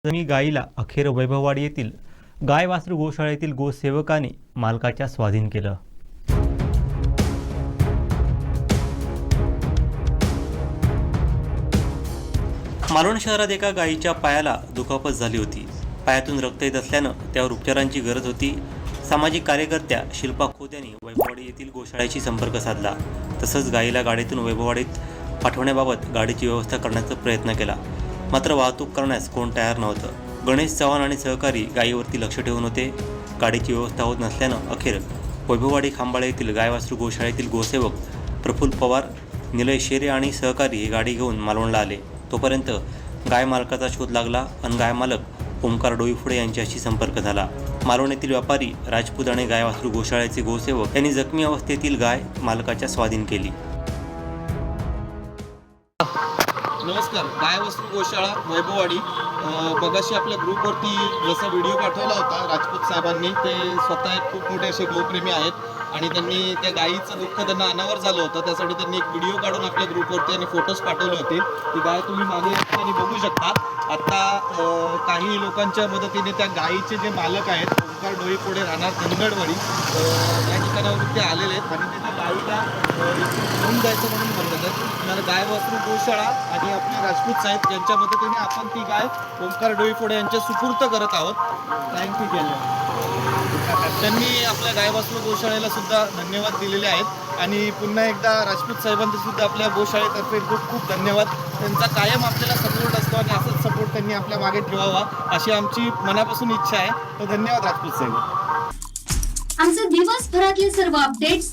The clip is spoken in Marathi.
जमी गायीला अखेर वैभववाडी येथील गाय वासरू गोशाळेतील गोसेवकाने मालकाच्या स्वाधीन केलं। मालवण शहरात एका गायीच्या पायाला दुखापत झाली होती। पायातून रक्त येत असल्यानं त्यावर उपचारांची गरज होती। सामाजिक कार्यकर्त्या शिल्पा खोत यांनी वैभववाडी येथील गोशाळेशी संपर्क साधला। तसंच गायीला गाडीतून वैभववाडीत पाठवण्याबाबत गाडीची व्यवस्था करण्याचा प्रयत्न केला, मात्र वाहतूक करण्यास कोण तयार नव्हतं। गणेश चव्हाण आणि सहकारी गायीवरती लक्ष ठेवून होते। गाडीची व्यवस्था होत नसल्यानं अखेर वैभववाडी खांबाळे येथील गाय वासरू गोशाळेतील गोसेवक प्रफुल्ल पवार, निलय शेरे आणि सहकारी ही गाडी घेऊन मालवणला आले। तोपर्यंत गाय मालकाचा शोध लागला आणि गाय मालक ओमकार डोईफोडे यांच्याशी संपर्क झाला। मालवण येथील व्यापारी राजपूत आणि गाय वासरू गोशाळेचे गोसेवक यांनी जखमी अवस्थेतील गाय मालकाच्या स्वाधीन केली। नमस्कार, गाय वासरू गोशाळा वैभववाडी मगाशी आपल्या ग्रुपवरती जसा व्हिडिओ पाठवला होता राजपूत साहेबांनी, ते स्वतः एक खूप मोठे असे गोप्रेमी आहेत आणि त्यांनी त्या गायीचं दुःख त्यांना अनावर झालं होतं, त्यासाठी त्यांनी एक व्हिडिओ काढून आपल्या ग्रुपवरती आणि फोटोज पाठवले होते। ती गाय तुम्ही मागे त्यांनी बघू शकता। आता काही लोकांच्या मदतीने त्या गायीचे जे मालक आहेत ओंकार डोईफोडे राहणार धनगडवाडी या ठिकाणावरून ते आलेले आहेत आणि त्याच्या गायीला घेऊन जायचं म्हणून म्हणतात। तर गाय वासरू गोशाळा आणि आपले राजपूत साहेब यांच्या मदतीने आपण ती गाय ओंकार डोईफोडे यांच्या सुपूर्त करत आहोत। थँक्यू केलं त्यांनी आपल्या गाय वासरू गोशाळेला सुद्धा धन्यवाद दिलेले आहेत आणि पुन्हा एकदा राजपूत साहेबांचे सुद्धा आपल्या गोशाळेतर्फे खूप खूप धन्यवाद। त्यांचा कायम आपल्याला सपोर्ट असतो आणि असंच सपोर्ट त्यांनी आपल्या मागे ठेवावा अशी आमची मनापासून इच्छा आहे। तर धन्यवाद राजपूत साहेब। आमचे दिवसभरातले सर्व अपडेट्स